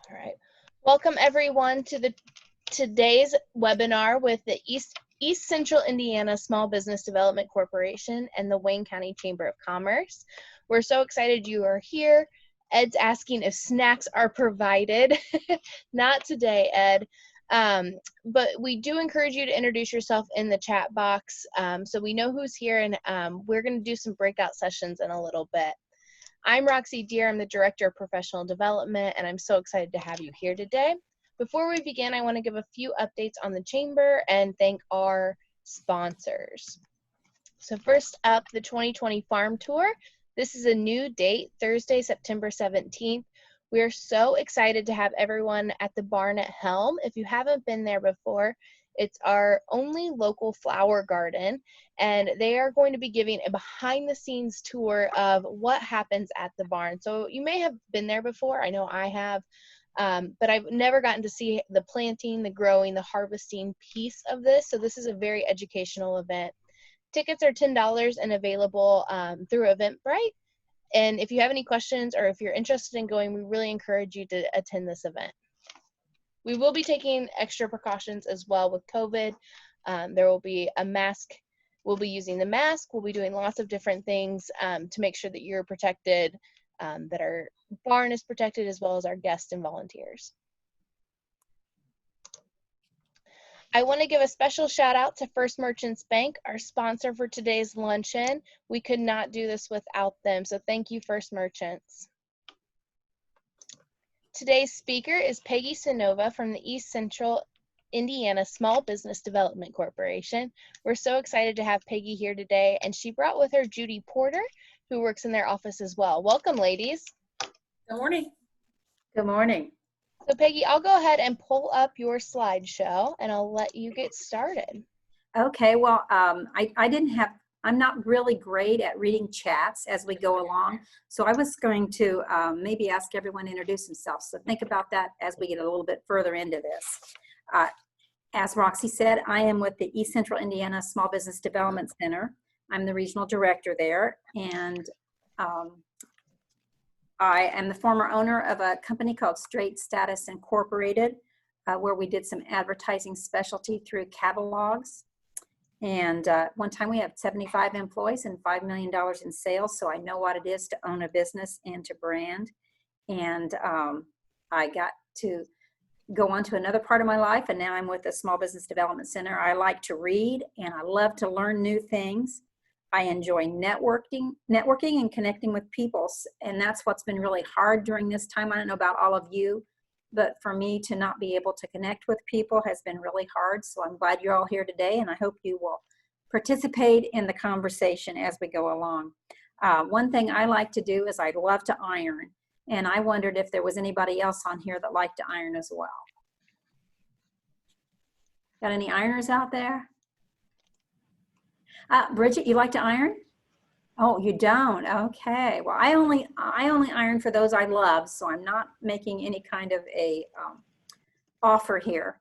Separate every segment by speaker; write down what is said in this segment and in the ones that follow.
Speaker 1: All right. Welcome everyone to today's webinar with the East Central Indiana Small Business Development Corporation and the Wayne County Chamber of Commerce. We're so excited you are here. Ed's asking if snacks are provided. Not today, Ed. But we do encourage you to introduce yourself in the chat box so we know who's here, and we're going to do some breakout sessions in a little bit. I'm Roxy Deer. I'm the Director of Professional Development, and I'm so excited to have you here today. Before we begin, I want to give a few updates on the Chamber and thank our sponsors. So first up, the 2020 Farm Tour. This is a new date, Thursday, September 17th. We are so excited to have everyone at the barn at Helm. If you haven't been there before, it's our only local flower garden, and they are going to be giving a behind-the-scenes tour of what happens at the barn. So you may have been there before. I know I have, but I've never gotten to see the planting, the growing, the harvesting piece of this. So this is a very educational event. Tickets are $10 and available through Eventbrite. And if you have any questions or if you're interested in going, we really encourage you to attend this event. We will be taking extra precautions as well with COVID. There will be a mask. We'll be using the mask. We'll be doing lots of different things to make sure that you're protected, that our barn is protected, as well as our guests and volunteers. I want to give a special shout out to First Merchants Bank, our sponsor for today's luncheon. We could not do this without them, so thank you, First Merchants. Today's speaker is Peggy Cenova from the East Central Indiana Small Business Development Corporation. We're so excited to have Peggy here today, and she brought with her Judy Porter, who works in their office as well. Welcome, ladies.
Speaker 2: Good morning.
Speaker 3: Good morning.
Speaker 1: So Peggy, I'll go ahead and pull up your slideshow, and I'll let you get started.
Speaker 3: Okay, well, I'm not really great at reading chats as we go along, so I was going to maybe ask everyone to introduce themselves. So think about that as we get a little bit further into this. As Roxy said, I am with the East Central Indiana Small Business Development Center. I'm the regional director there, and I am the former owner of a company called Straight Status Incorporated, where we did some advertising specialty through catalogs. And one time we had 75 employees and $5 million in sales, so I know what it is to own a business and to brand. And I got to go on to another part of my life, and now I'm with the Small Business Development Center. I like to read, and I love to learn new things. I enjoy networking and connecting with people, and that's what's been really hard during this time. I don't know about all of you, but for me to not be able to connect with people has been really hard. So I'm glad you're all here today, and I hope you will participate in the conversation as we go along. One thing I like to do is I love to iron, and I wondered if there was anybody else on here that liked to iron as well. Got any ironers out there? Bridget, you like to iron? Oh, you don't? Okay. Well, I only iron for those I love, so I'm not making any kind of a offer here.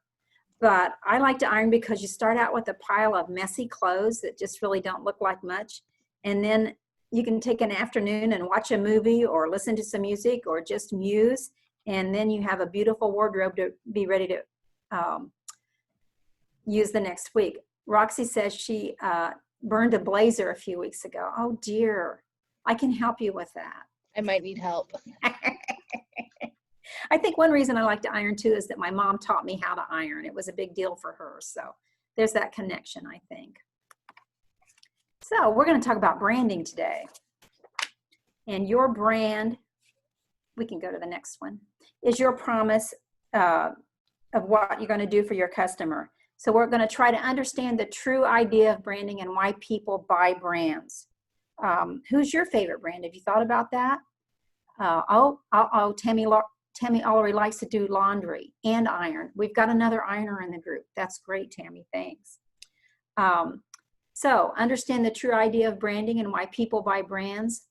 Speaker 3: But I like to iron because you start out with a pile of messy clothes that just really don't look like much, and then you can take an afternoon and watch a movie or listen to some music or just muse, and then you have a beautiful wardrobe to be ready to use the next week. Roxy says she burned a blazer a few weeks ago. Oh dear, I can help you with that.
Speaker 1: I might need help.
Speaker 3: I think one reason I like to iron too is that my mom taught me how to iron. It was a big deal for her, so there's that connection, I think. So we're going to talk about branding today. And your brand, we can go to the next one, is your promise of what you're going to do for your customer. So we're going to try to understand the true idea of branding and why people buy brands. Who's your favorite brand? Have you thought about that? Tammy Ollery likes to do laundry and iron. We've got another ironer in the group. That's great, Tammy. Thanks. So understand the true idea of branding and why people buy brands.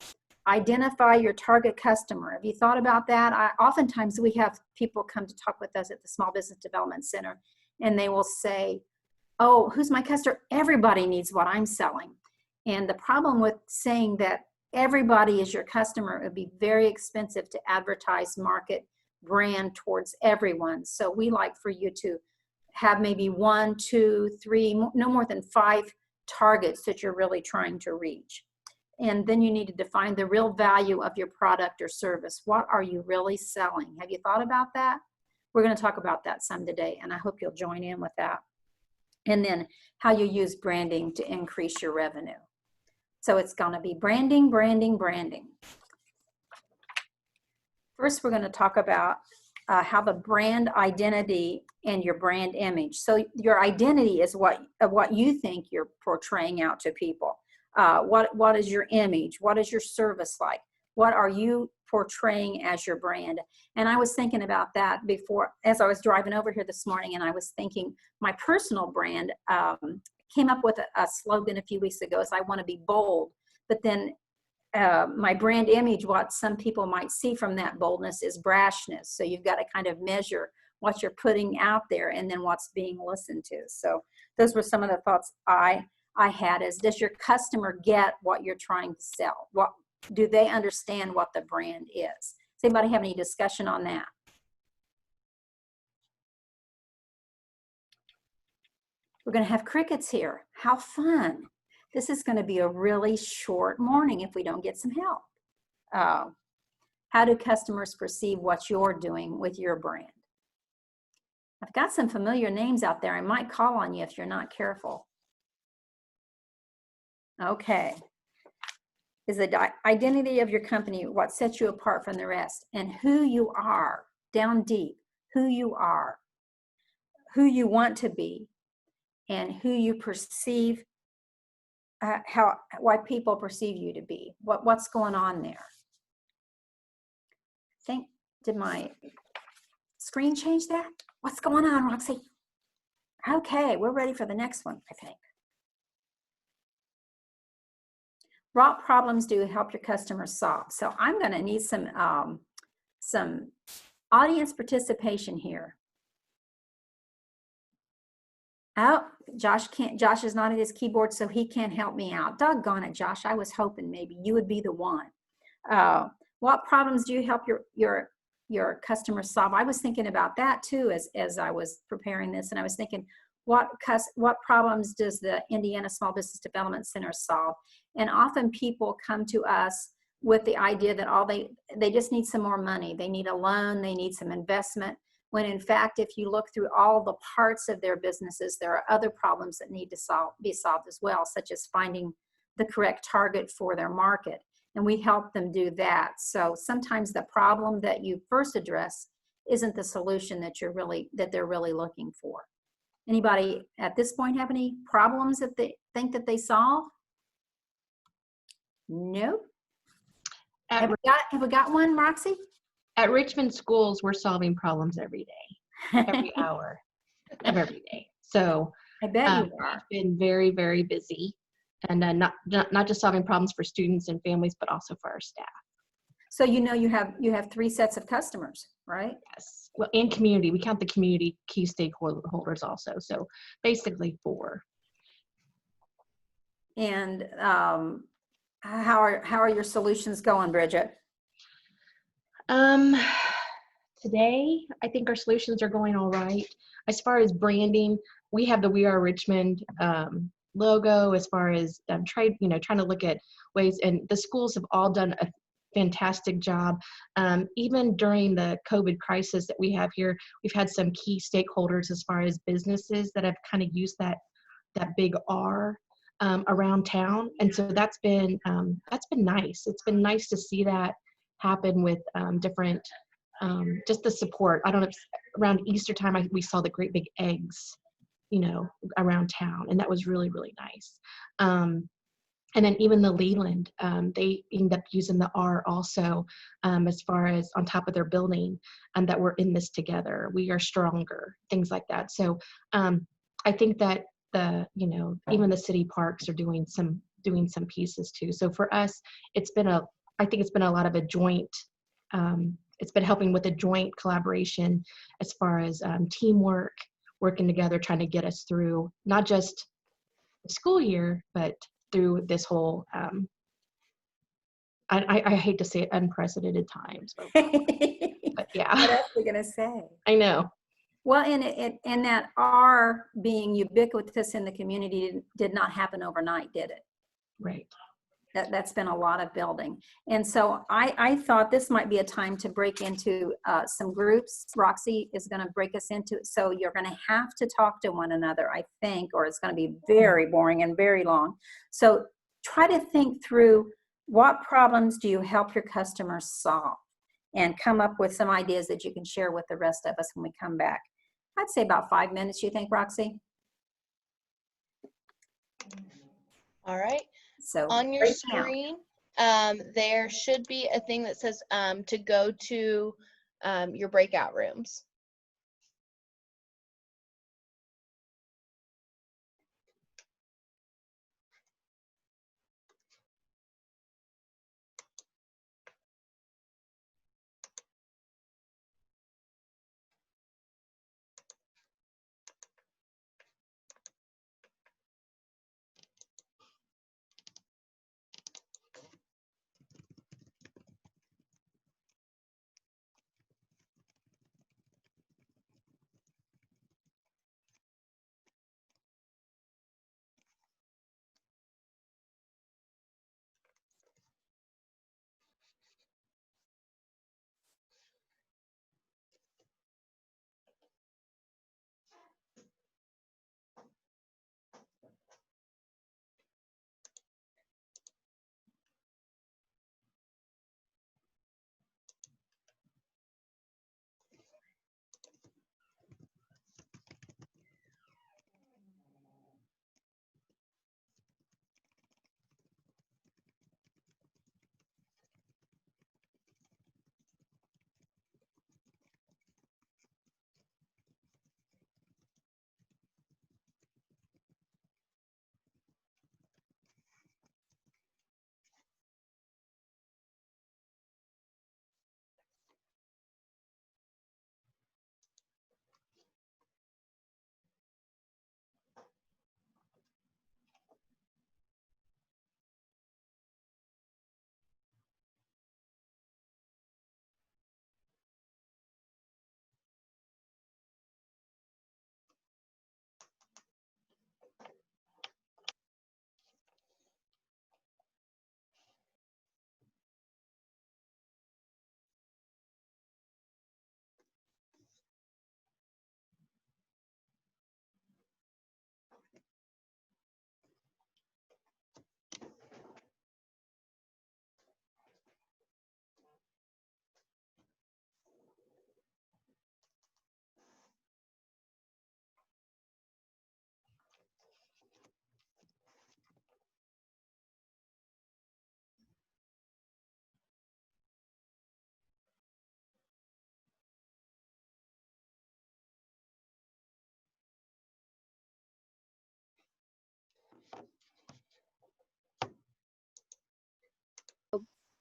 Speaker 3: Identify your target customer. Have you thought about that? Oftentimes we have people come to talk with us at the Small Business Development Center, and they will say, oh, who's my customer? Everybody needs what I'm selling. And the problem with saying that everybody is your customer, it would be very expensive to advertise, market, brand towards everyone. So we like for you to have maybe 1, 2, 3, no more than 5 targets that you're really trying to reach. And then you need to define the real value of your product or service. What are you really selling? Have you thought about that? We're going to talk about that some today, and I hope you'll join in with that. And then how you use branding to increase your revenue. So it's going to be branding, branding, branding. First, we're going to talk about how the brand identity and your brand image. So your identity is what you think you're portraying out to people. What is your image? What is your service like? What are you portraying as your brand? And I was thinking about that before, as I was driving over here this morning, and I was thinking my personal brand came up with a slogan a few weeks ago, is I want to be bold. But then my brand image, what some people might see from that boldness is brashness. So you've got to kind of measure what you're putting out there and then what's being listened to. So those were some of the thoughts I had is, does your customer get what you're trying to sell? What do they understand what the brand is? Does anybody have any discussion on that? We're going to have crickets here. How fun. This is going to be a really short morning if we don't get some help. How do customers perceive what you're doing with your brand? I've got some familiar names out there. I might call on you if you're not careful. Okay. Is the identity of your company what sets you apart from the rest, and who you are, down deep, who you are, who you want to be, and who you perceive, why people perceive you to be. What's going on there? Did my screen change that? What's going on, Roxy? Okay, we're ready for the next one, I think. What problems do you help your customers solve? So I'm going to need some audience participation here. Oh, Josh is not at his keyboard, so he can't help me out. Doggone it, Josh. I was hoping maybe you would be the one. What problems do you help your customers solve? I was thinking about that too as I was preparing this, and I was thinking, what problems does the Indiana Small Business Development Center solve? And often people come to us with the idea that they just need some more money. They need a loan, they need some investment, when in fact, if you look through all the parts of their businesses, there are other problems that need to be solved as well, such as finding the correct target for their market. And we help them do that. So sometimes the problem that you first address isn't the solution that they're really looking for. Anybody at this point have any problems that they think that they solve? No. Have we got one, Roxy?
Speaker 2: At Richmond schools, we're solving problems every day, every hour of every day. So
Speaker 3: I bet you are.
Speaker 2: We've been very, very busy, and not just solving problems for students and families, but also for our staff.
Speaker 3: So you have 3 sets of customers, right?
Speaker 2: Yes. Well, and community. We count the community key stakeholders also. So basically 4.
Speaker 3: And how are your solutions going, Bridget?
Speaker 2: Today, I think our solutions are going all right. As far as branding, we have the We Are Richmond logo. As far as trying to look at ways, and the schools have all done a fantastic job. Even during the COVID crisis that we have here, we've had some key stakeholders as far as businesses that have kind of used that big R around town, and so that's been nice. It's been nice to see that happen with different, just the support. I don't know, around Easter time, we saw the great big eggs, around town, and that was really, really nice. And then even the Leland, they end up using the R also, as far as on top of their building, that we're in this together. We are stronger, things like that. So I think that even the city parks are doing some pieces too. So for us, I think it's been a lot of a joint, it's been helping with a joint collaboration as far as teamwork, working together, trying to get us through not just the school year, but through this whole, I hate to say it, unprecedented times, but Yeah,
Speaker 3: What else are we going to say?
Speaker 2: I know.
Speaker 3: Well, and that R being ubiquitous in the community did not happen overnight, did it?
Speaker 2: Right.
Speaker 3: That's been a lot of building. And so I thought this might be a time to break into some groups. Roxy is going to break us into it. So you're going to have to talk to one another, I think, or it's going to be very boring and very long. So try to think through, what problems do you help your customers solve? And come up with some ideas that you can share with the rest of us when we come back. I'd say about 5 minutes, you think, Roxy?
Speaker 1: All right.
Speaker 3: So
Speaker 1: On your
Speaker 3: break down.
Speaker 1: screen, there should be a thing that says to go to your breakout rooms.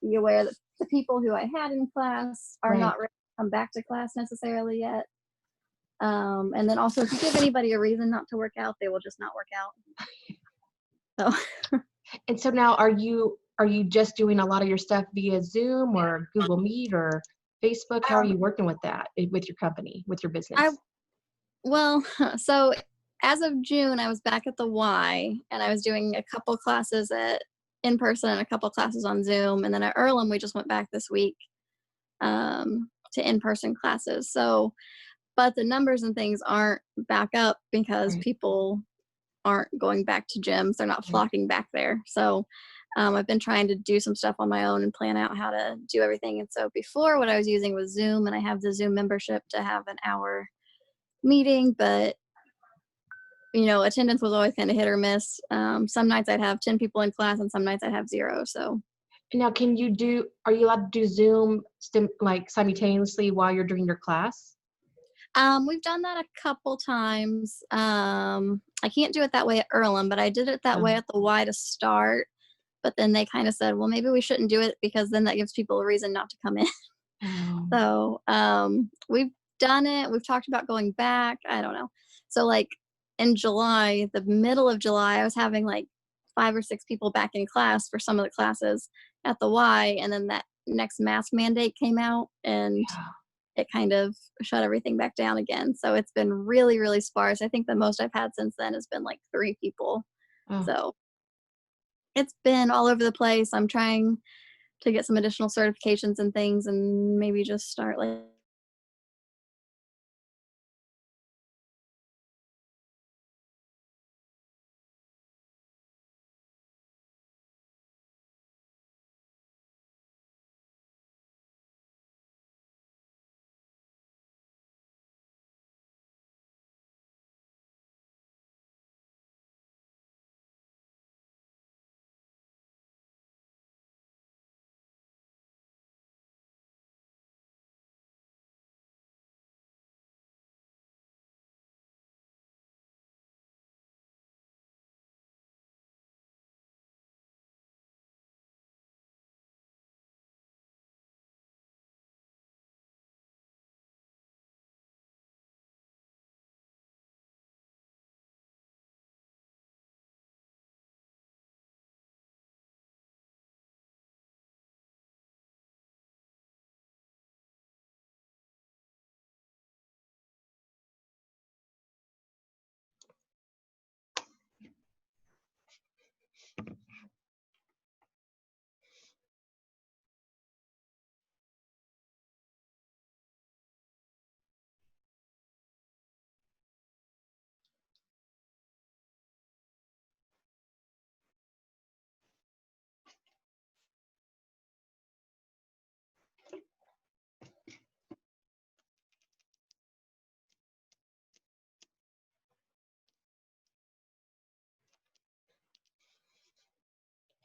Speaker 4: Be aware that the people who I had in class are
Speaker 2: Right.
Speaker 4: not ready to come back to class necessarily yet. And then also, if you give anybody a reason not to work out, they will just not work out. So,
Speaker 2: And so now, are you just doing a lot of your stuff via Zoom or Google Meet or Facebook? How are you working with that with your company, with your business?
Speaker 4: well, so as of June, I was back at the Y, and I was doing a couple classes in person and a couple classes on Zoom. And then at Earlham, we just went back this week to in-person classes. So, but the numbers and things aren't back up because
Speaker 2: Right.
Speaker 4: people aren't going back to gyms. They're not flocking back there. So I've been trying to do some stuff on my own and plan out how to do everything. And so before, what I was using was Zoom, and I have the Zoom membership to have an hour meeting, but attendance was always kind of hit or miss. Some nights I'd have 10 people in class and some nights I'd have 0. So
Speaker 2: Now, are you allowed to do Zoom like simultaneously while you're doing your class?
Speaker 4: we've done that a couple times. I can't do it that way at Earlham, but I did it that way at the Y to start. But then they kind of said, well, maybe we shouldn't do it because then that gives people a reason not to come in. So we've done it. We've talked about going back. I don't know. So like in July, the middle of July, I was having like 5 or 6 people back in class for some of the classes at the Y. And then that next mask mandate came out, and it kind of shut everything back down again. So it's been really, really sparse. I think the most I've had since then has been like 3 people.
Speaker 2: Oh.
Speaker 4: So it's been all over the place. I'm trying to get some additional certifications and things and maybe just start like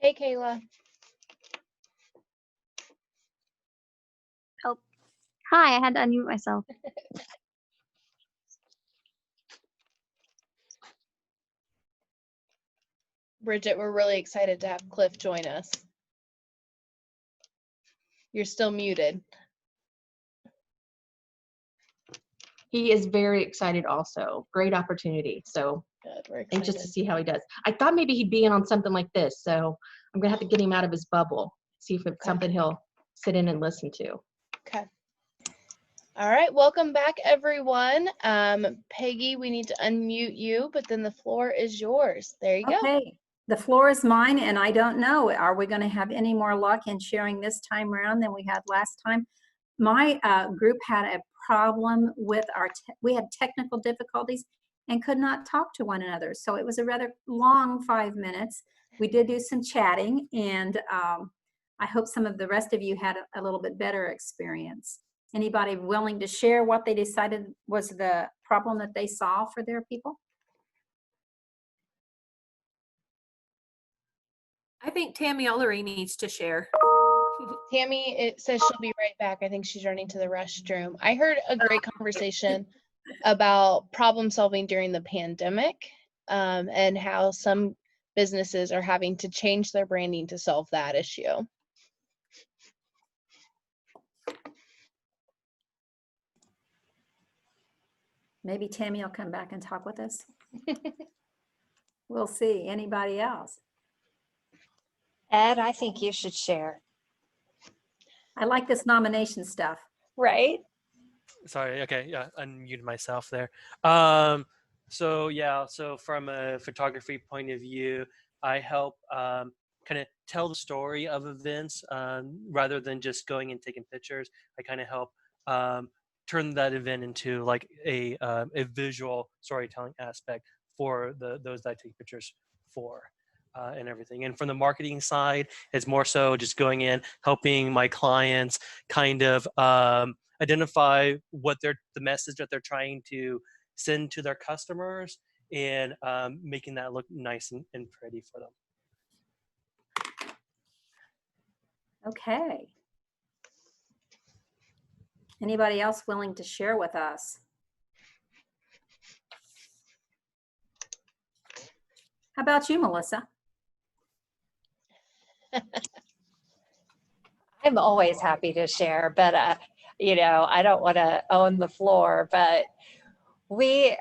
Speaker 1: Hey, Kayla.
Speaker 4: oh, hi, I had to unmute myself.
Speaker 1: Bridget, we're really excited to have Cliff join us. You're still muted.
Speaker 2: He is very excited also. Great opportunity. So
Speaker 1: Good, we're
Speaker 2: anxious to
Speaker 1: excited.
Speaker 2: see how he does. I thought maybe he'd be in on something like this. So I'm gonna have to get him out of his bubble, see if it's something he'll sit in and listen to.
Speaker 1: Okay. All right, welcome back, everyone. Peggy, we need to unmute you, but then the floor is yours. There you go.
Speaker 3: Okay, the floor is mine, and I don't know, are we going to have any more luck in sharing this time around than we had last time? My group had a problem with we had technical difficulties and could not talk to one another. So it was a rather long 5 minutes. We did do some chatting, and I hope some of the rest of you had a little bit better experience. Anybody willing to share what they decided was the problem that they saw for their people?
Speaker 5: I think Tammy Ullery needs to share.
Speaker 1: Tammy, it says she'll be right back. I think she's running to the restroom. I heard a great conversation about problem solving during the pandemic, and how some businesses are having to change their branding to solve that issue.
Speaker 3: Maybe Tammy will come back and talk with us. We'll see. Anybody else?
Speaker 6: Ed, I think you should share.
Speaker 3: I like this nomination stuff.
Speaker 6: Right?
Speaker 7: Sorry, okay, yeah, unmuted myself there. So yeah, so from a photography point of view, I help kind of tell the story of events rather than just going and taking pictures. I kind of help turn that event into like a visual storytelling aspect for those that I take pictures for. And everything. And from the marketing side, it's more so just going in, helping my clients kind of identify what the message that they're trying to send to their customers, and making that look nice and pretty for them.
Speaker 3: Okay. Anybody else willing to share with us? How about you, Melissa?
Speaker 6: I'm always happy to share, but you know, I don't want to own the floor, but we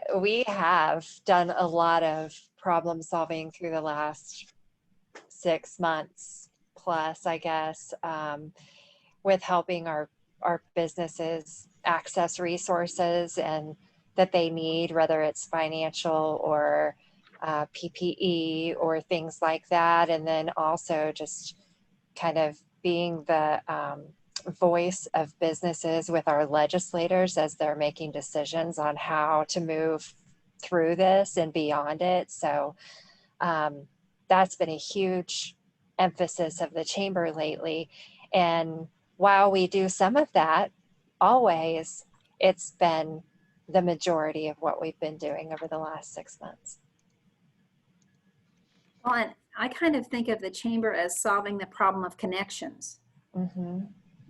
Speaker 6: have done a lot of problem solving through the last 6 months plus, I guess, with helping our businesses access resources and that they need, whether it's financial or PPE or things like that. And then also just kind of being the voice of businesses with our legislators as they're making decisions on how to move through this and beyond it. So that's been a huge emphasis of the chamber lately. And while we do some of that, always, it's been the majority of what we've been doing over the last 6 months.
Speaker 3: Well, and I kind of think of the chamber as solving the problem of connections.
Speaker 6: Mm-hmm.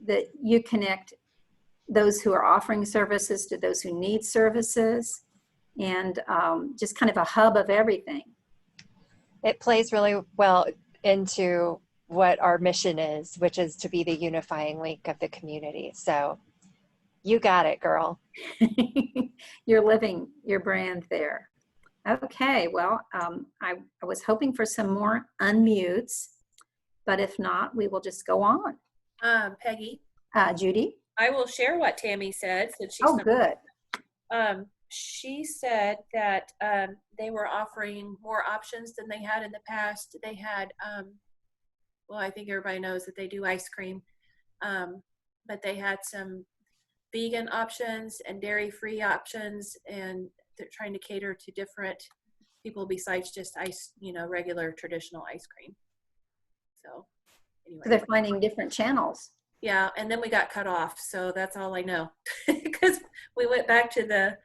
Speaker 3: That you connect those who are offering services to those who need services, and just kind of a hub of everything.
Speaker 6: It plays really well into what our mission is, which is to be the unifying link of the community. So you got it, girl.
Speaker 3: You're living your brand there. Okay, well, I was hoping for some more unmutes, but if not, we will just go on.
Speaker 5: Peggy,
Speaker 3: Judy?
Speaker 5: I will share what Tammy said since she's
Speaker 3: Oh, good.
Speaker 5: She said that they were offering more options than they had in the past. They had, well, I think everybody knows that they do ice cream, but they had some vegan options and dairy-free options, and they're trying to cater to different people besides just ice, regular traditional ice cream. So anyway.
Speaker 3: So they're finding different channels.
Speaker 5: Yeah, and then we got cut off, so that's all I know. Because we went back to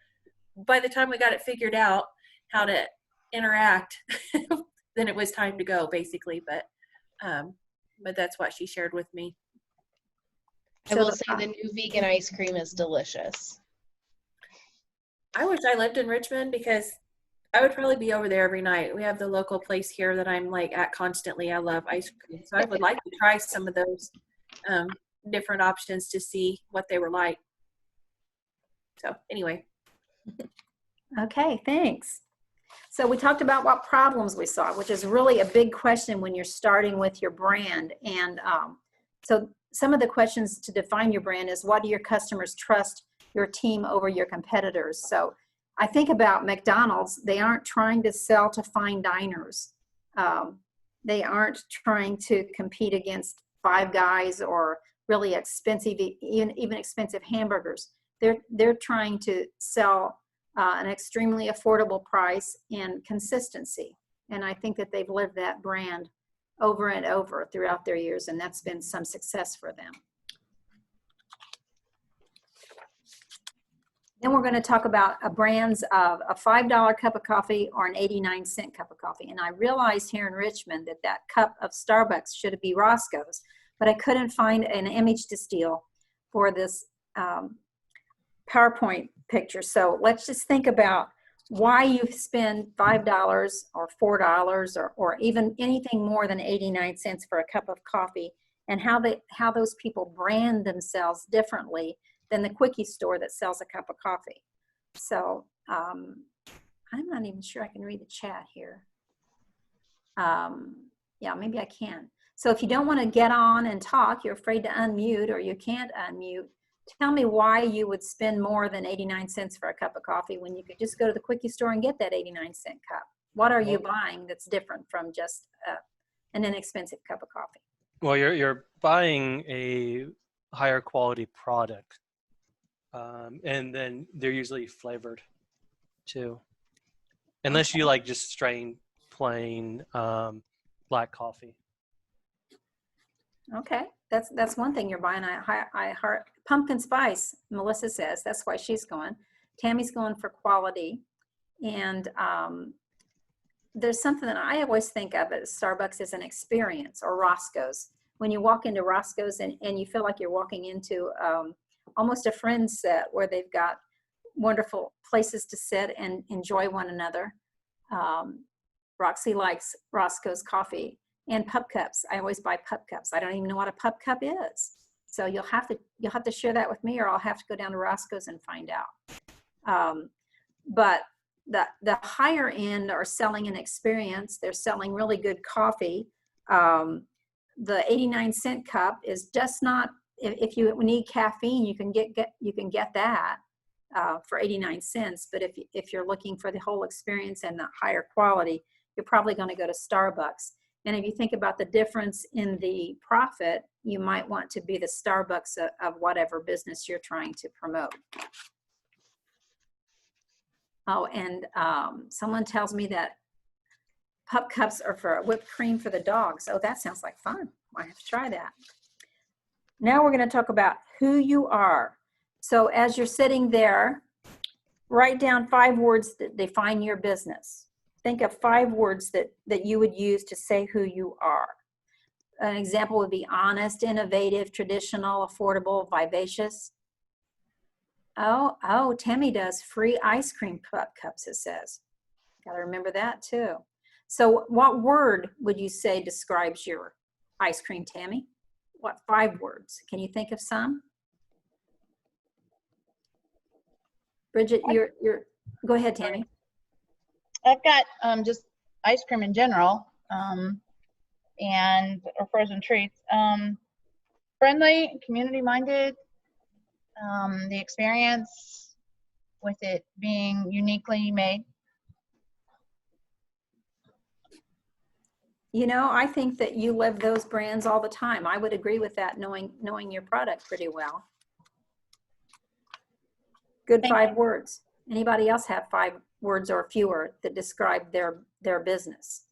Speaker 5: by the time we got it figured out how to interact, then it was time to go, basically. But that's what she shared with me.
Speaker 1: I will say the new vegan ice cream is delicious.
Speaker 5: I wish I lived in Richmond because I would probably be over there every night. We have the local place here that I'm like at constantly. I love ice cream. So I would like to try some of those different options to see what they were like. So anyway.
Speaker 3: Okay, thanks. So we talked about what problems we saw, which is really a big question when you're starting with your brand. And so some of the questions to define your brand is, what do your customers trust your team over your competitors? So I think about McDonald's. They aren't trying to sell to fine diners. They aren't trying to compete against Five Guys or really expensive, even expensive hamburgers. They're trying to sell an extremely affordable price and consistency. And I think that they've lived that brand over and over throughout their years, and that's been some success for them. Then we're going to talk about brands of a $5 cup of coffee or an 89-cent cup of coffee. And I realized here in Richmond that cup of Starbucks should be Roscoe's, but I couldn't find an image to steal for this PowerPoint picture. So let's just think about why you spend $5 or $4 or even anything more than 89 cents for a cup of coffee, and how those people brand themselves differently than the quickie store that sells a cup of coffee. So I'm not even sure I can read the chat here. Yeah, maybe I can. So if you don't want to get on and talk, you're afraid to unmute or you can't unmute, tell me why you would spend more than 89 cents for a cup of coffee when you could just go to the quickie store and get that 89-cent cup. What are you buying that's different from just an inexpensive cup of coffee?
Speaker 7: Well, you're buying a higher quality product, and then they're usually flavored too, unless you like just strain plain black coffee.
Speaker 3: Okay, that's one thing you're buying. I heart pumpkin spice. Melissa says that's why she's going. Tammy's going for quality, and there's something that I always think of as Starbucks as an experience, or Roscoe's. When you walk into Roscoe's and you feel like you're walking into almost a friend's set where they've got wonderful places to sit and enjoy one another. Roxy likes Roscoe's coffee. And pup cups. I always buy pup cups. I don't even know what a pup cup is. So you'll have to share that with me, or I'll have to go down to Roscoe's and find out. But the higher end are selling an experience. They're selling really good coffee. The 89-cent cup is just not if you need caffeine, you can get that for 89 cents. But if you're looking for the whole experience and the higher quality, you're probably going to go to Starbucks. And if you think about the difference in the profit, you might want to be the Starbucks of whatever business you're trying to promote. Oh, and someone tells me that pup cups are for whipped cream for the dogs. Oh, that sounds like fun. I have to try that. Now we're going to talk about who you are. So as you're sitting there, write down 5 words that define your business. Think of 5 words that you would use to say who you are. An example would be honest, innovative, traditional, affordable, vivacious. Oh, Tammy does free ice cream cups, it says. Got to remember that too. So what word would you say describes your ice cream, Tammy? What 5 words? Can you think of some? Bridget, go ahead, Tammy.
Speaker 8: I've got just ice cream in general, or frozen treats. Friendly, community-minded, the experience with it being uniquely made.
Speaker 3: You know, I think that you live those brands all the time. I would agree with that, knowing your product pretty well. Good. 5 words. Anybody else have 5 words or fewer that describe their business?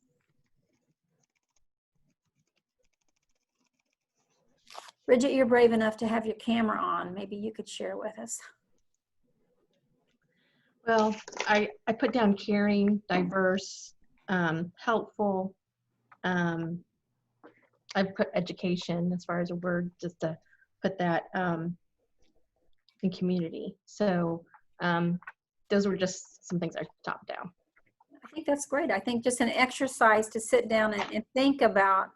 Speaker 3: Bridget, you're brave enough to have your camera on. Maybe you could share with us.
Speaker 2: Well, I put down caring, diverse, helpful. I put education as far as a word, just to put that in community. So those were just some things I topped down.
Speaker 3: I think that's great. I think just an exercise to sit down and think about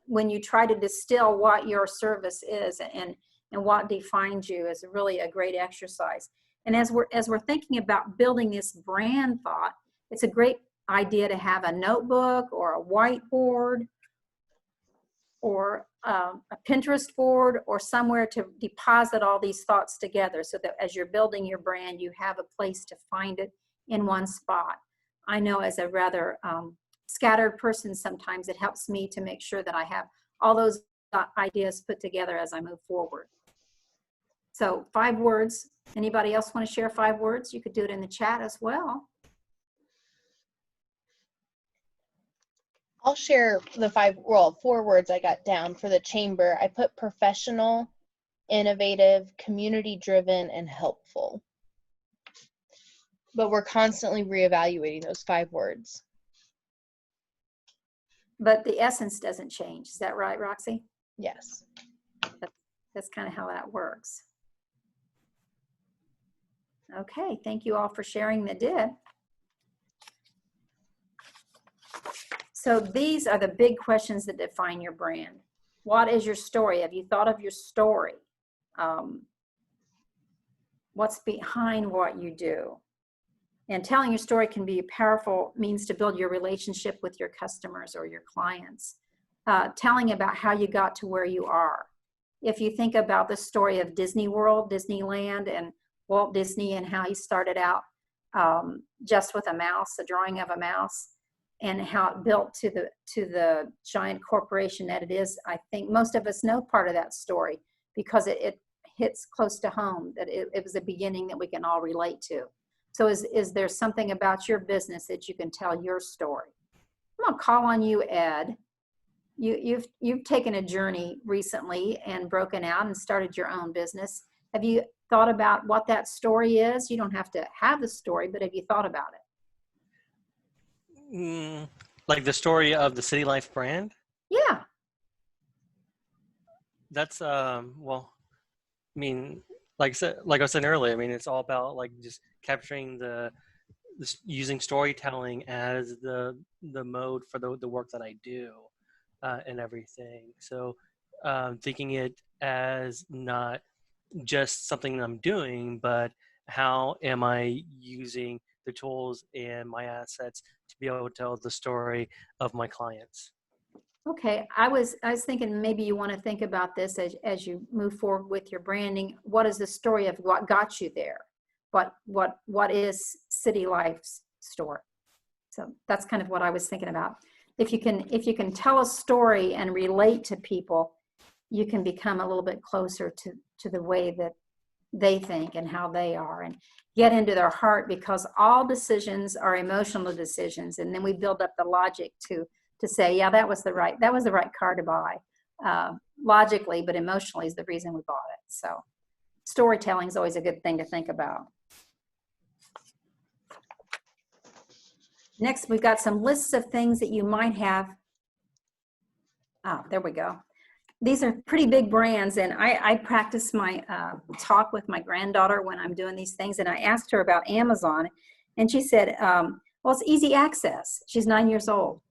Speaker 3: when you try to distill what your service is and what defines you is really a great exercise. And as we're thinking about building this brand thought, it's a great idea to have a notebook or a whiteboard or a Pinterest board or somewhere to deposit all these thoughts together so that as you're building your brand, you have a place to find it in one spot. I know as a rather scattered person, sometimes it helps me to make sure that I have all those ideas put together as I move forward. So 5 words. Anybody else want to share 5 words? You could do it in the chat as well.
Speaker 1: I'll share the 4 words I got down for the chamber. I put professional, innovative, community-driven, and helpful. But we're constantly reevaluating those 5 words.
Speaker 3: But the essence doesn't change. Is that right, Roxy?
Speaker 1: Yes.
Speaker 3: That's kind of how that works. Okay, thank you all for sharing that did. So these are the big questions that define your brand. What is your story? Have you thought of your story? What's behind what you do? And telling your story can be a powerful means to build your relationship with your customers or your clients. Telling about how you got to where you are. If you think about the story of Disney World, Disneyland, and Walt Disney and how he started out just with a mouse, a drawing of a mouse, and how it built to the giant corporation that it is, I think most of us know part of that story because it hits close to home, that it was a beginning that we can all relate to. So is there something about your business that you can tell your story? I'm gonna call on you, Ed. You've taken a journey recently and broken out and started your own business. Have you thought about what that story is? You don't have to have the story, but have you thought about it?
Speaker 7: Like the story of the City Life brand?
Speaker 3: Yeah.
Speaker 7: That's well, I mean, like I said earlier, I mean, it's all about like just capturing using storytelling as the mode for the work that I do and everything. So thinking it as not just something I'm doing, but how am I using the tools and my assets to be able to tell the story of my clients.
Speaker 3: Okay, I was thinking maybe you want to think about this as you move forward with your branding. What is the story of what got you there? What is City Life's story? So that's kind of what I was thinking about. If you can tell a story and relate to people, you can become a little bit closer to the way that they think and how they are, and get into their heart, because all decisions are emotional decisions, and then we build up the logic to say, yeah, that was the right car to buy, logically, but emotionally is the reason we bought it. So storytelling is always a good thing to think about. Next, we've got some lists of things that you might have. Oh, there we go. These are pretty big brands, and I practice my talk with my granddaughter when I'm doing these things, and I asked her about Amazon, and she said, well, it's easy access. She's 9 years old.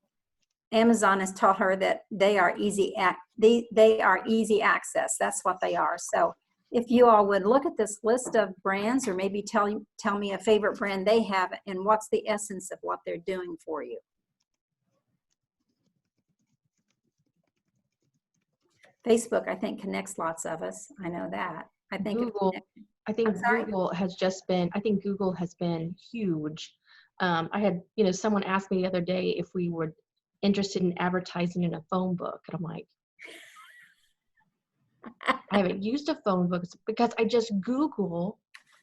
Speaker 3: Amazon has taught her that they are easy access. That's what they are. So if you all would look at this list of brands, or maybe tell me a favorite brand they have and what's the essence of what they're doing for you. Facebook, I think, connects lots of us. I know that. I think
Speaker 2: Google Google has been huge. I had, someone asked me the other day if we were interested in advertising in a phone book, and I'm like, I haven't used a phone book because I just Google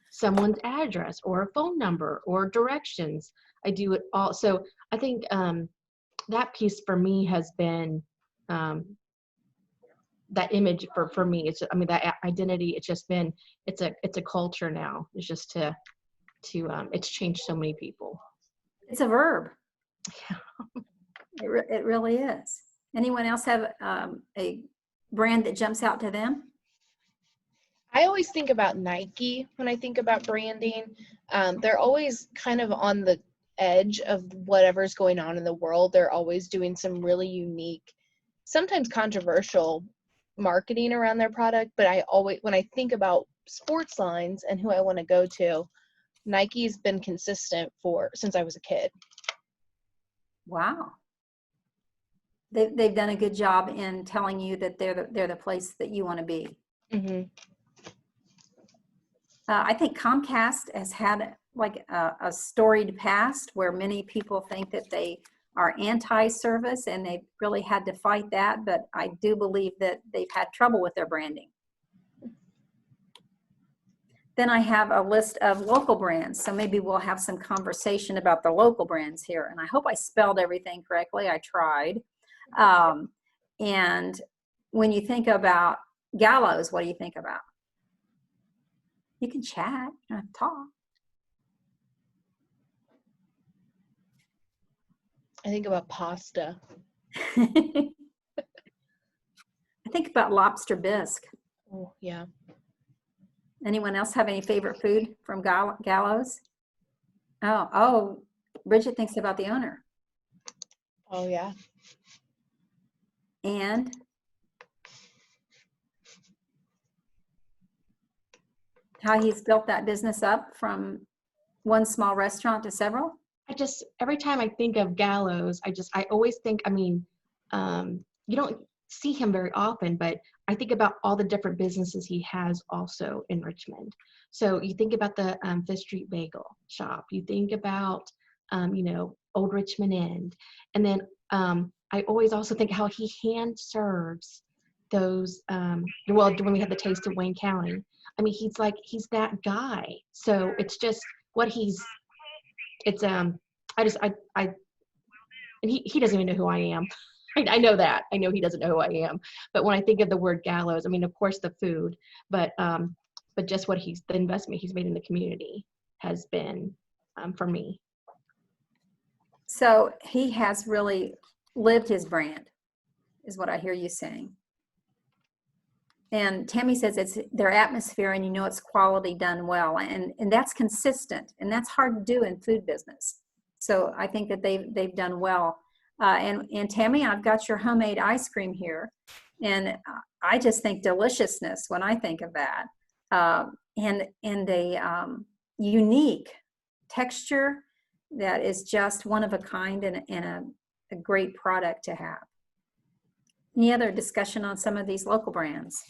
Speaker 2: someone's address or a phone number or directions. I do it all. So I think that piece for me has been that image for me. It's, that identity. It's just been, it's a culture now. It's just it's changed so many people.
Speaker 3: It's a verb. Yeah. It really is. Anyone else have a brand that jumps out to them?
Speaker 1: I always think about Nike when I think about branding. They're always kind of on the edge of whatever's going on in the world. They're always doing some really unique, sometimes controversial marketing around their product. But when I think about sports lines and who I want to go to, Nike's been consistent since I was a kid.
Speaker 3: Wow. They've done a good job in telling you that they're the place that you want to be. Mm-hmm. I think Comcast has had like a storied past where many people think that they are anti-service, and they really had to fight that. But I do believe that they've had trouble with their branding. Then I have a list of local brands. So maybe we'll have some conversation about the local brands here. And I hope I spelled everything correctly. I tried. And when you think about Gallows, what do you think about? You can chat, you don't have to talk.
Speaker 1: I think about pasta.
Speaker 3: I think about lobster bisque.
Speaker 1: Oh, yeah.
Speaker 3: Anyone else have any favorite food from Gallows? Oh, Bridget thinks about the owner.
Speaker 1: Oh, yeah.
Speaker 3: And how he's built that business up from one small restaurant to several?
Speaker 2: Every time I think of Gallows, I always think, you don't see him very often, but I think about all the different businesses he has also in Richmond. So you think about the Fifth Street Bagel Shop, you think about, Old Richmond End. And then I always also think how he hand serves those, when we had the Taste of Wayne County. He's that guy. So it's just what he doesn't even know who I am. I know that. I know he doesn't know who I am. But when I think of the word Gallows, of course the food, but just the investment he's made in the community has been, for me.
Speaker 3: So he has really lived his brand, is what I hear you saying. And Tammy says it's their atmosphere, and it's quality done well, and that's consistent, and that's hard to do in food business. So I think that they've done well. And Tammy, I've got your homemade ice cream here, and I just think deliciousness when I think of that, and a unique texture that is just one of a kind, and a great product to have. Any other discussion on some of these local brands?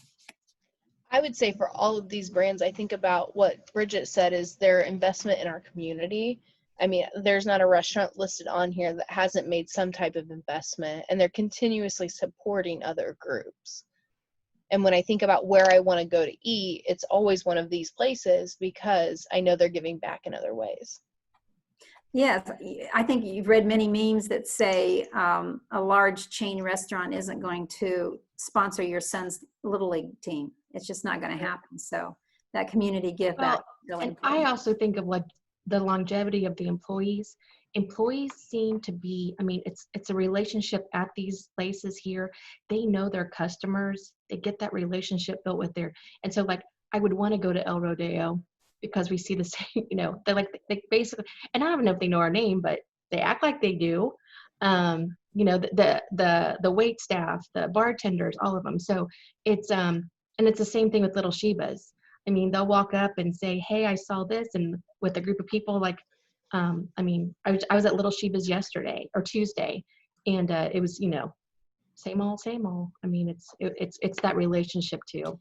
Speaker 1: I would say for all of these brands, I think about what Bridget said is their investment in our community. I mean, there's not a restaurant listed on here that hasn't made some type of investment, and they're continuously supporting other groups. And when I think about where I want to go to eat, it's always one of these places because I know they're giving back in other ways.
Speaker 3: Yes, I think you've read many memes that say a large chain restaurant isn't going to sponsor your son's Little League team. It's just not going to happen. So that community give back is really
Speaker 2: And
Speaker 3: important.
Speaker 2: I also think of like the longevity of the employees. Employees seem to be, I mean, it's a relationship at these places here. They know their customers. They get that relationship built with and so like I would want to go to El Rodeo because we see the same, they're like they basically, and I don't know if they know our name, but they act like they do. The wait staff, the bartenders, all of them. So it's and it's the same thing with Little Shebas. I mean, they'll walk up and say, "Hey, I saw this," and with a group of people, like, I was at Little Sheba's yesterday or Tuesday, and it was, same old, same old. I mean, it's that relationship too.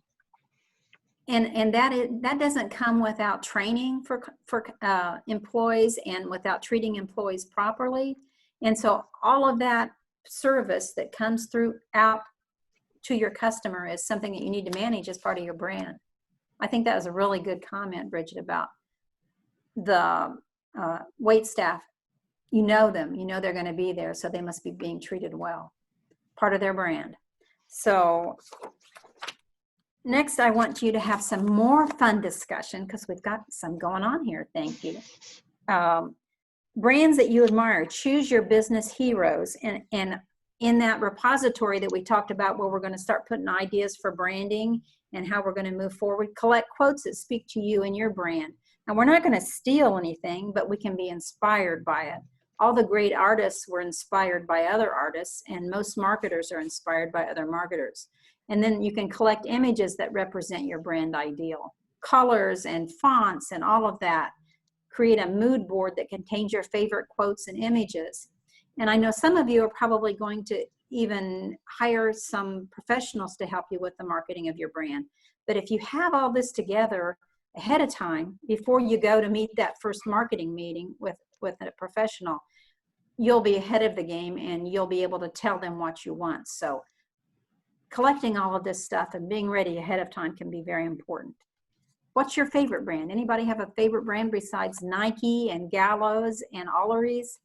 Speaker 3: And that doesn't come without training for employees and without treating employees properly. And so all of that service that comes out to your customer is something that you need to manage as part of your brand. I think that was a really good comment, Bridget, about the wait staff. You know them, they're going to be there, so they must be being treated well. Part of their brand. So next, I want you to have some more fun discussion because we've got some going on here. Thank you. Brands that you admire. Choose your business heroes. And in that repository that we talked about where we're going to start putting ideas for branding and how we're going to move forward, collect quotes that speak to you and your brand. And we're not going to steal anything, but we can be inspired by it. All the great artists were inspired by other artists, and most marketers are inspired by other marketers. And then you can collect images that represent your brand ideal. Colors and fonts and all of that. Create a mood board that contains your favorite quotes and images. And I know some of you are probably going to even hire some professionals to help you with the marketing of your brand. But if you have all this together ahead of time, before you go to meet that first marketing meeting with a professional, you'll be ahead of the game and you'll be able to tell them what you want. So collecting all of this stuff and being ready ahead of time can be very important. What's your favorite brand? Anybody have a favorite brand besides Nike and Gallows and Allery's?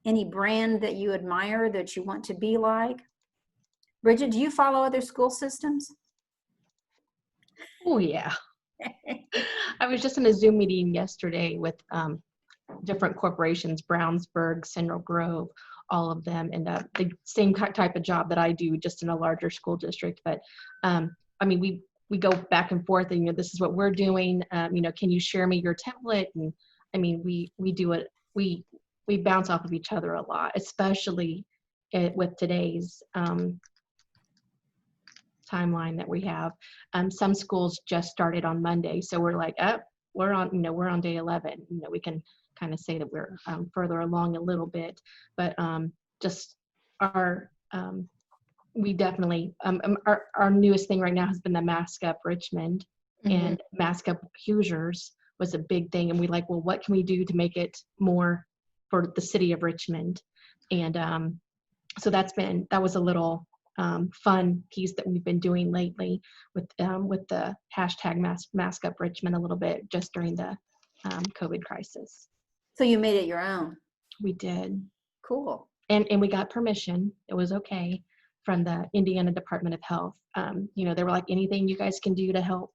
Speaker 3: Any brand that you admire that you want to be like? Bridget, do you follow other school systems?
Speaker 2: Oh, yeah. I was just in a Zoom meeting yesterday with different corporations, Brownsburg, Central Grove, all of them, and the same type of job that I do, just in a larger school district. But I mean, we go back and forth, and this is what we're doing. Can you share me your template? And I mean, we do it. We bounce off of each other a lot, especially with today's timeline that we have. Some schools just started on Monday, so we're like, we're on day 11. We can kind of say that we're further along a little bit, but just we definitely our newest thing right now has been the Mask Up Richmond. Mm-hmm. And Mask Up Hoosiers was a big thing, and we like, well, what can we do to make it more for the city of Richmond? And so that was a little fun piece that we've been doing lately with the hashtag Mask Up Richmond a little bit just during the COVID crisis. So
Speaker 3: you made it your own?
Speaker 2: We did.
Speaker 3: Cool.
Speaker 2: And we got permission. It was okay from the Indiana Department of Health. They were like, anything you guys can do to help,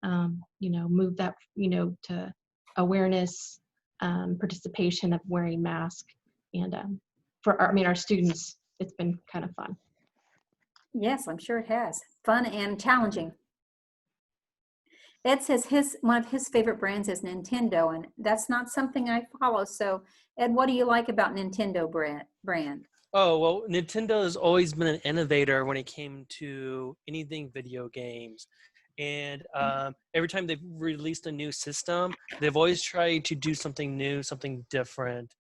Speaker 2: move that, to awareness, participation of wearing masks. And for our students, it's been kind of fun.
Speaker 3: Yes, I'm sure it has. Fun and challenging. Ed says one of his favorite brands is Nintendo, and that's not something I follow. So, Ed, what do you like about Nintendo brand?
Speaker 7: Oh, well, Nintendo has always been an innovator when it came to anything video games. And every time they've released a new system, they've always tried to do something new, something different.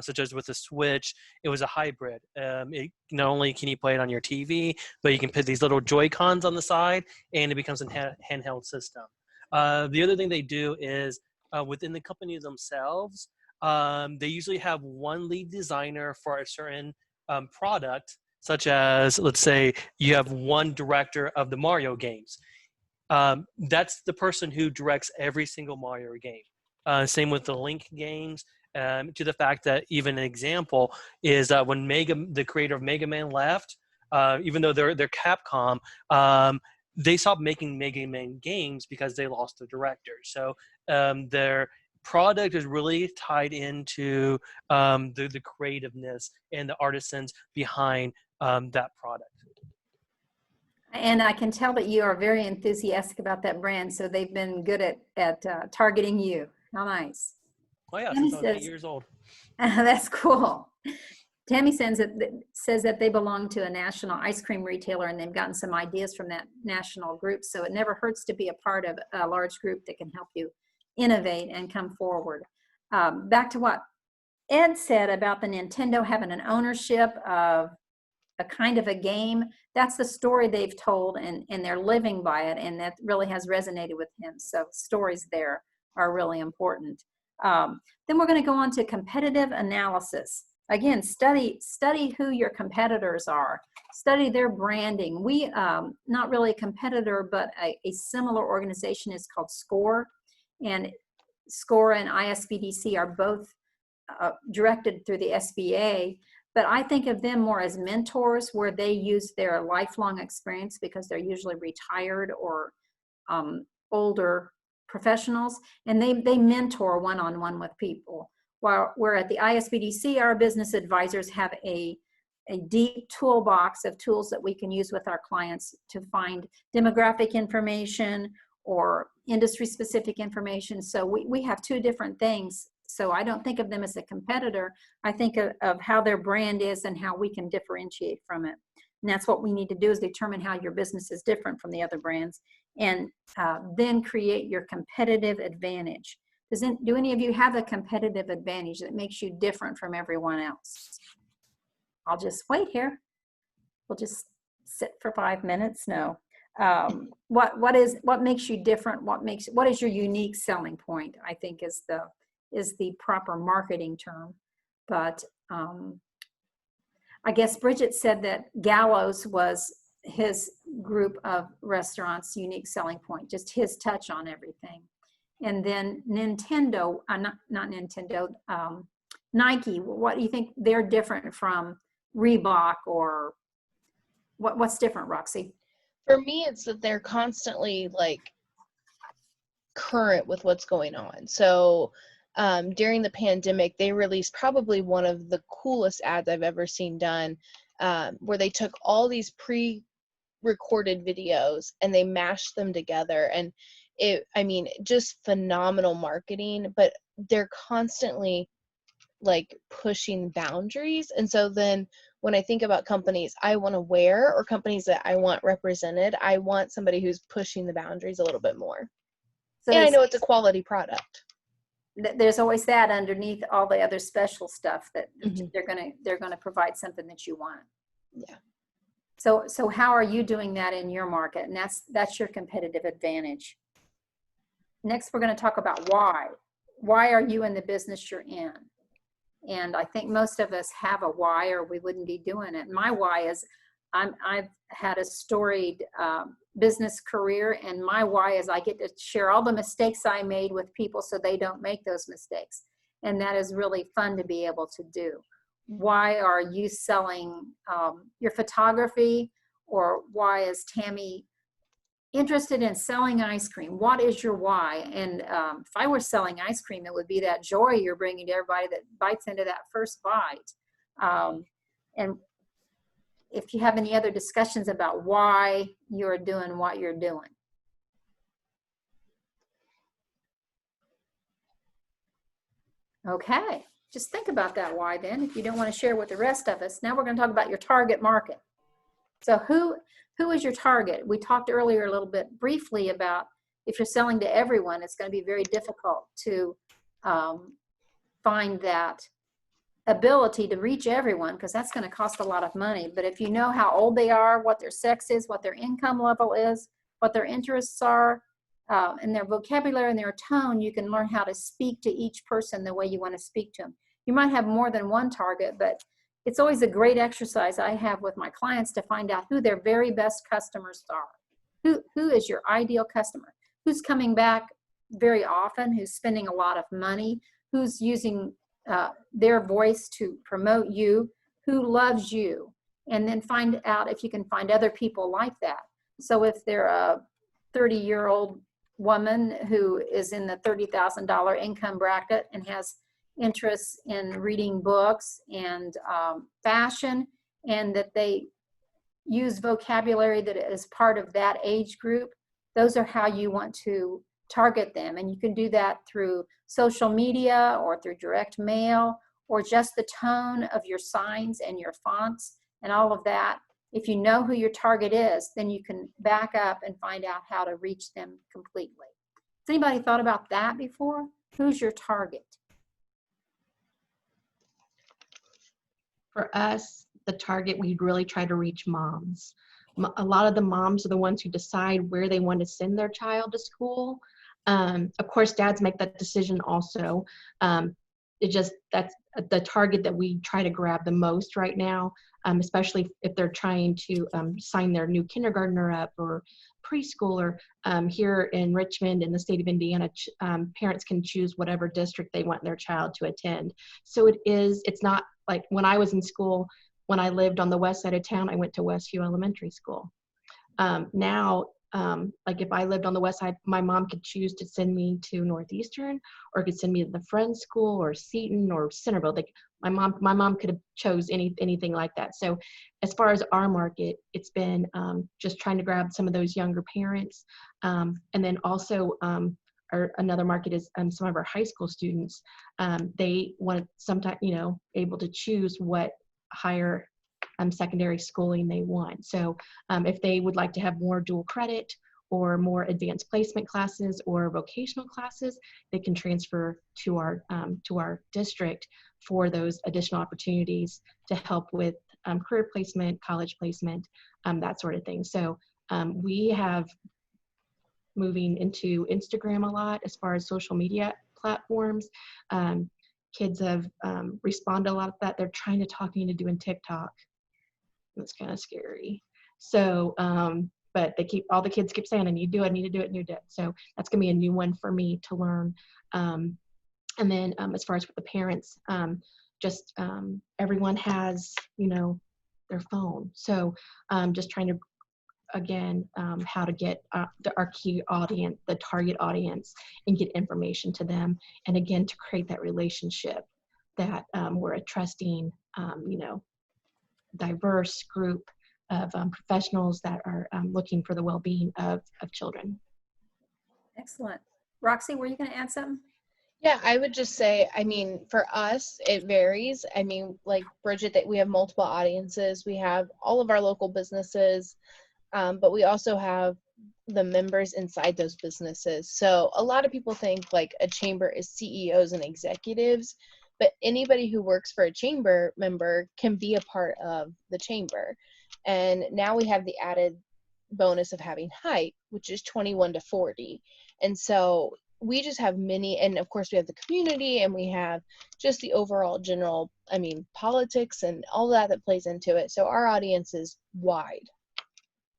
Speaker 7: such as with the Switch, it was a hybrid. Not only can you play it on your TV, but you can put these little Joy-Cons on the side, and it becomes a handheld system. The other thing they do is within the company themselves, they usually have one lead designer for a certain product, such as, let's say, you have one director of the Mario games. That's the person who directs every single Mario game. Same with the Link games, to the fact that even an example is when the creator of Mega Man left, even though they're Capcom, they stopped making Mega Man games because they lost the director. So their product is really tied into the creativeness and the artisans behind that product.
Speaker 3: And I can tell that you are very enthusiastic about that brand, so they've been good at targeting you. How nice.
Speaker 7: Oh yeah,
Speaker 3: Tammy
Speaker 7: since I was 8
Speaker 3: says,
Speaker 7: years old.
Speaker 3: that's cool. Tammy says that they belong to a national ice cream retailer, and they've gotten some ideas from that national group, so it never hurts to be a part of a large group that can help you innovate and come forward. Back to what Ed said about the Nintendo having an ownership of a kind of a game. That's the story they've told, and they're living by it, and that really has resonated with him. So stories there are really important. Then we're going to go on to competitive analysis. Again, study who your competitors are. Study their branding. We, not really a competitor, but a similar organization is called SCORE. And SCORE and ISBDC are both directed through the SBA. But I think of them more as mentors, where they use their lifelong experience because they're usually retired or older professionals, and they mentor one-on-one with people. While we're at the ISBDC, our business advisors have a deep toolbox of tools that we can use with our clients to find demographic information or industry-specific information. So we have two different things. So I don't think of them as a competitor. I think of how their brand is and how we can differentiate from it. And that's what we need to do, is determine how your business is different from the other brands, and then create your competitive advantage. Do any of you have a competitive advantage that makes you different from everyone else? I'll just wait here. We'll just sit for 5 minutes. No. What makes you different? What is your unique selling point? I think is the proper marketing term. But I guess Bridget said that Gallows was his group of restaurants' unique selling point, just his touch on everything. And then Nintendo, not Nintendo, Nike, what do you think they're different from Reebok, or what's different, Roxy?
Speaker 1: For me, it's that they're constantly like current with what's going on. So during the pandemic, they released probably one of the coolest ads I've ever seen done, where they took all these pre-recorded videos and they mashed them together. And just phenomenal marketing, but they're constantly like pushing boundaries. And so then when I think about companies I want to wear, or companies that I want represented, I want somebody who's pushing the boundaries a little bit more. So and I know it's a quality product.
Speaker 3: There's always that underneath all the other special stuff that they're gonna provide something that you want.
Speaker 1: Yeah.
Speaker 3: So how are you doing that in your market? And that's your competitive advantage. Next, we're going to talk about why. Why are you in the business you're in? And I think most of us have a why, or we wouldn't be doing it. My why is I've had a storied business career, and my why is I get to share all the mistakes I made with people so they don't make those mistakes. And that is really fun to be able to do. Why are you selling your photography, or why is Tammy interested in selling ice cream? What is your why? And if I were selling ice cream, it would be that joy you're bringing to everybody that bites into that first bite. And if you have any other discussions about why you're doing what you're doing. Okay, just think about that why then, if you don't want to share with the rest of us. Now we're going to talk about your target market. So who is your target? We talked earlier a little bit briefly about if you're selling to everyone, it's going to be very difficult to find that ability to reach everyone, because that's going to cost a lot of money. But if you know how old they are, what their sex is, what their income level is, what their interests are, and their vocabulary and their tone, you can learn how to speak to each person the way you want to speak to them. You might have more than one target, but it's always a great exercise I have with my clients to find out who their very best customers are. Who is your ideal customer? Who's coming back very often? Who's spending a lot of money? Who's using their voice to promote you? Who loves you? And then find out if you can find other people like that. So if they're a 30-year-old woman who is in the $30,000 income bracket and has interests in reading books and fashion, and that they use vocabulary that is part of that age group, those are how you want to target them. And you can do that through social media or through direct mail, or just the tone of your signs and your fonts and all of that. If you know who your target is, then you can back up and find out how to reach them completely. Has anybody thought about that before? Who's your target?
Speaker 2: For us, the target, we really try to reach moms. A lot of the moms are the ones who decide where they want to send their child to school. Of course, dads make that decision also. That's the target that we try to grab the most right now, especially if they're trying to sign their new kindergartner up or preschooler. Here in Richmond, in the state of Indiana, parents can choose whatever district they want their child to attend. So it's not like when I was in school, when I lived on the west side of town, I went to Westview Elementary School. Now, like if I lived on the west side, my mom could choose to send me to Northeastern, or could send me to the Friends School or Seton or Centerville. Like my mom could have chose anything like that. So as far as our market, it's been just trying to grab some of those younger parents. And then also another market is some of our high school students. They want sometimes, able to choose what higher secondary schooling they want. So if they would like to have more dual credit or more advanced placement classes or vocational classes, they can transfer to our district for those additional opportunities to help with career placement, college placement, that sort of thing. So we have moving into Instagram a lot as far as social media platforms. Kids have responded a lot to that. They're trying to talk me into doing TikTok. That's kind of scary. So, but all the kids keep saying, I need to do it, I need to do it, and you do it. So that's gonna be a new one for me to learn. And then as far as with the parents, everyone has, their phone. So just trying to, again, how to get our key audience, the target audience, and get information to them. And again, to create that relationship that we're a trusting, diverse group of professionals that are looking for the well-being of children.
Speaker 3: Excellent. Roxy, were you going to add something?
Speaker 1: Yeah, I would just say, for us, it varies. Like Bridget, that we have multiple audiences. We have all of our local businesses, but we also have the members inside those businesses. So a lot of people think like a chamber is CEOs and executives, but anybody who works for a chamber member can be a part of the chamber. And now we have the added bonus of having height, which is 21 to 40. And so we just have many, and of course we have the community, and we have just the overall general, politics and all that plays into it. So our audience is wide.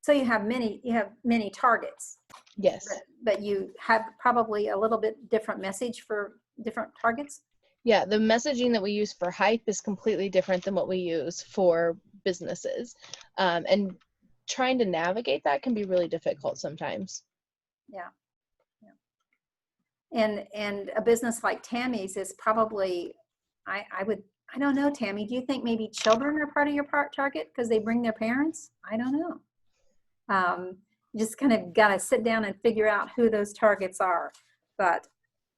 Speaker 3: So you have many targets.
Speaker 1: Yes.
Speaker 3: But you have probably a little bit different message for different targets?
Speaker 1: Yeah, the messaging that we use for hype is completely different than what we use for businesses. And trying to navigate that can be really difficult sometimes.
Speaker 3: Yeah. And a business like Tammy's is probably, I don't know, Tammy, do you think maybe children are part of your target because they bring their parents? I don't know. You just kind of got to sit down and figure out who those targets are. But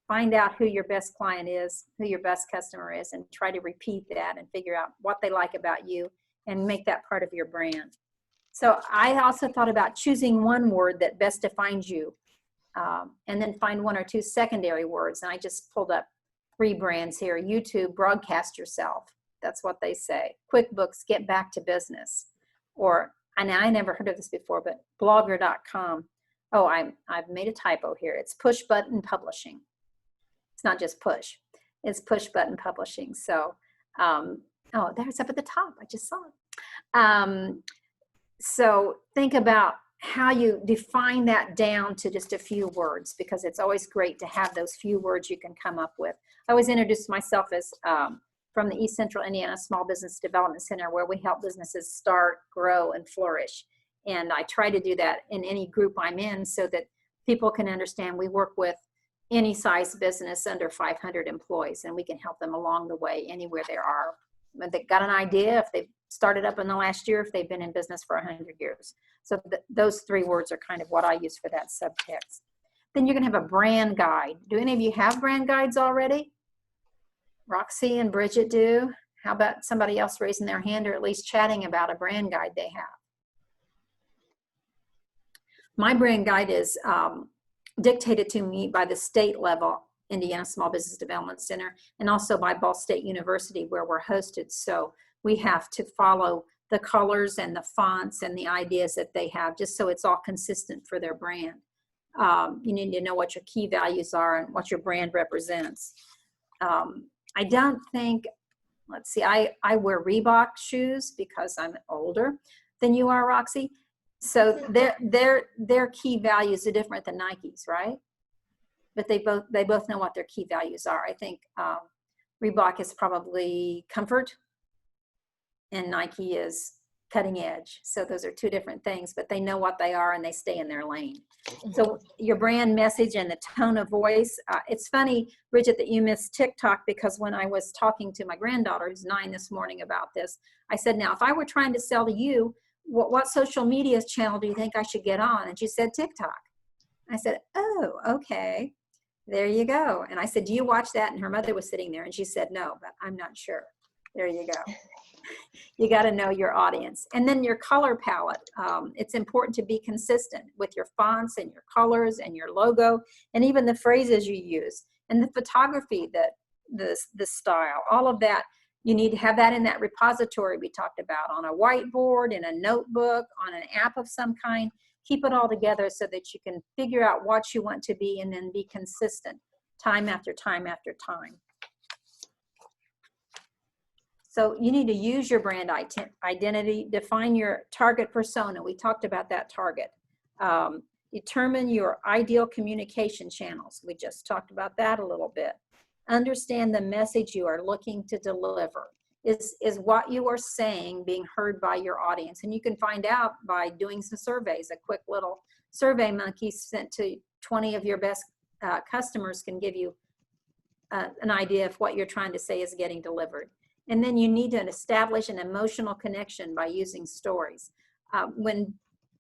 Speaker 3: find out who your best client is, who your best customer is, and try to repeat that and figure out what they like about you and make that part of your brand. So I also thought about choosing one word that best defines you, and then find one or two secondary words. And I just pulled up 3 brands here. YouTube, broadcast yourself. That's what they say. QuickBooks, get back to business. Or, and I never heard of this before, but blogger.com. Oh, I've made a typo here. It's push button publishing. It's not just push. It's push button publishing. So, oh, there's up at the top. I just saw it. So think about how you define that down to just a few words, because it's always great to have those few words you can come up with. I always introduce myself as from the East Central Indiana Small Business Development Center, where we help businesses start, grow, and flourish. And I try to do that in any group I'm in so that people can understand we work with any size business under 500 employees, and we can help them along the way anywhere they are. If they've got an idea, if they've started up in the last year, if they've been in business for 100 years. So those three words are kind of what I use for that subtext. Then you're going to have a brand guide. Do any of you have brand guides already? Roxy and Bridget do. How about somebody else raising their hand or at least chatting about a brand guide they have? My brand guide is dictated to me by the state level Indiana Small Business Development Center, and also by Ball State University, where we're hosted. So we have to follow the colors and the fonts and the ideas that they have, just so it's all consistent for their brand. You need to know what your key values are and what your brand represents. I don't think, let's see, I wear Reebok shoes because I'm older than you are, Roxy. So their key values are different than Nike's, right? But they both know what their key values are. I think Reebok is probably comfort, and Nike is cutting edge. So those are two different things, but they know what they are and they stay in their lane. So your brand message and the tone of voice. It's funny, Bridget, that you missed TikTok, because when I was talking to my granddaughter, who's 9 this morning, about this, I said, now, if I were trying to sell to you, what social media channel do you think I should get on? And she said, TikTok. I said, oh, okay. There you go. And I said, do you watch that? And her mother was sitting there and she said, no, but I'm not sure. There you go. You got to know your audience. And then your color palette. It's important to be consistent with your fonts and your colors and your logo, and even the phrases you use, and the photography, the style, all of that. You need to have that in that repository we talked about, on a whiteboard, in a notebook, on an app of some kind. Keep it all together so that you can figure out what you want to be, and then be consistent time after time after time. So you need to use your brand identity, define your target persona. We talked about that target. Determine your ideal communication channels. We just talked about that a little bit. Understand the message you are looking to deliver. Is what you are saying being heard by your audience? And you can find out by doing some surveys. A quick little survey monkey sent to 20 of your best customers can give you an idea of what you're trying to say is getting delivered. And then you need to establish an emotional connection by using stories. When,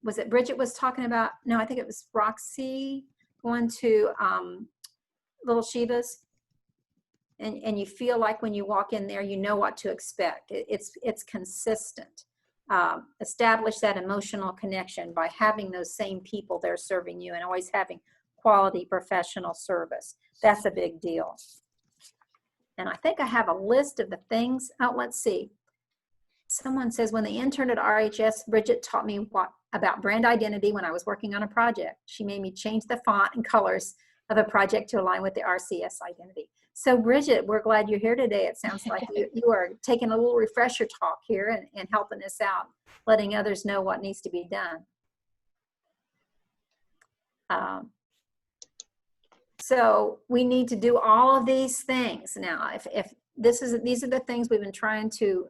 Speaker 3: was it Bridget was talking about, no, I think it was Roxy, going to Little Shiva's, and you feel like when you walk in there, you know what to expect. It's consistent. Establish that emotional connection by having those same people there serving you, and always having quality professional service. That's a big deal. And I think I have a list of the things. Oh, let's see. Someone says, when the intern at RHS, Bridget taught me about brand identity when I was working on a project. She made me change the font and colors of a project to align with the RCS identity. So Bridget, we're glad you're here today. It sounds like you are taking a little refresher talk here and helping us out, letting others know what needs to be done. So we need to do all of these things. Now, if these are the things we've been trying to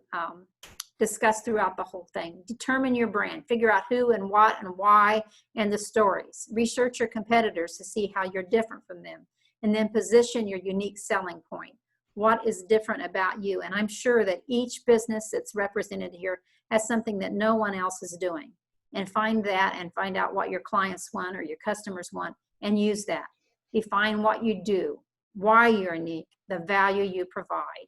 Speaker 3: discuss throughout the whole thing. Determine your brand, figure out who and what and why, and the stories. Research your competitors to see how you're different from them, and then position your unique selling point. What is different about you? And I'm sure that each business that's represented here has something that no one else is doing. And find that, and find out what your clients want or your customers want, and use that. Define what you do, why you're unique, the value you provide.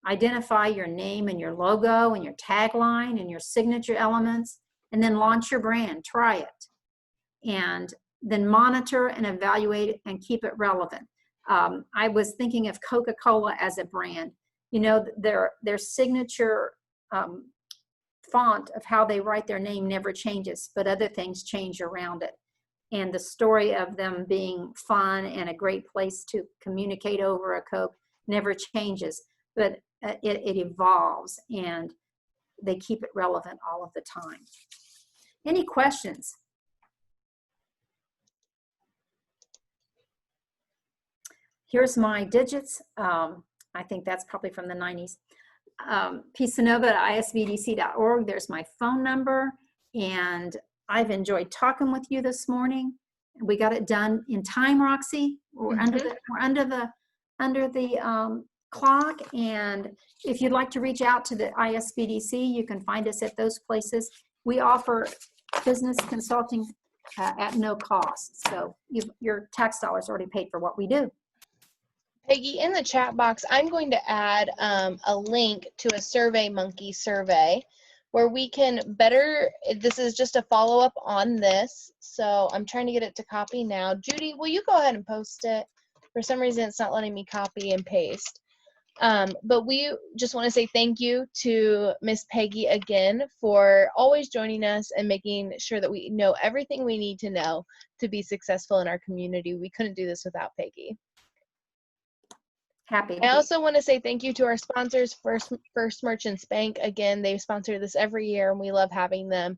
Speaker 3: Identify your name and your logo and your tagline and your signature elements, and then launch your brand. Try it. And then monitor and evaluate it and keep it relevant. I was thinking of Coca-Cola as a brand. you know, their signature font of how they write their name never changes, but other things change around it. And the story of them being fun and a great place to communicate over a Coke never changes, but it evolves, and they keep it relevant all of the time. Any questions? Here's my digits. I think that's probably from the 90s. Cenova@isbdc.org. There's my phone number, and I've enjoyed talking with you this morning. We got it done in time, Roxy. We're under the clock, and if you'd like to reach out to the ISBDC, you can find us at those places. We offer business consulting at no cost, so your tax dollars already paid for what we do.
Speaker 1: Peggy, in the chat box, I'm going to add a link to a SurveyMonkey survey where we can better, this is just a follow-up on this, so I'm trying to get it to copy now. Judy, will you go ahead and post it? For some reason, it's not letting me copy and paste. But we just want to say thank you to Miss Peggy again for always joining us and making sure that we know everything we need to know to be successful in our community. We couldn't do this without Peggy.
Speaker 3: Happy.
Speaker 1: I also want to say thank you to our sponsors, First Merchants Bank. Again, they sponsor this every year, and we love having them.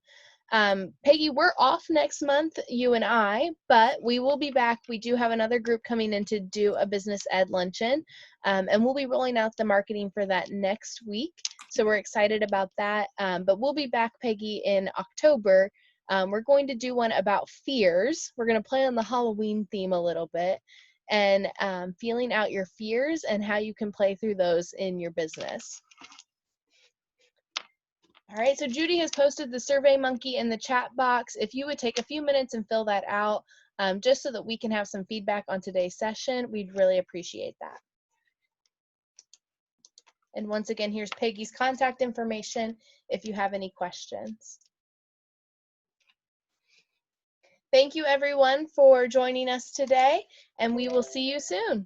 Speaker 1: Peggy, we're off next month, you and I, but we will be back. We do have another group coming in to do a business ed luncheon, and we'll be rolling out the marketing for that next week. So we're excited about that. But we'll be back, Peggy, in October. We're going to do one about fears. We're going to play on the Halloween theme a little bit, and feeling out your fears and how you can play through those in your business. All right, so Judy has posted the SurveyMonkey in the chat box. If you would take a few minutes and fill that out, just so that we can have some feedback on today's session, we'd really appreciate that. And once again, here's Peggy's contact information if you have any questions. Thank you, everyone, for joining us today, and we will see you soon.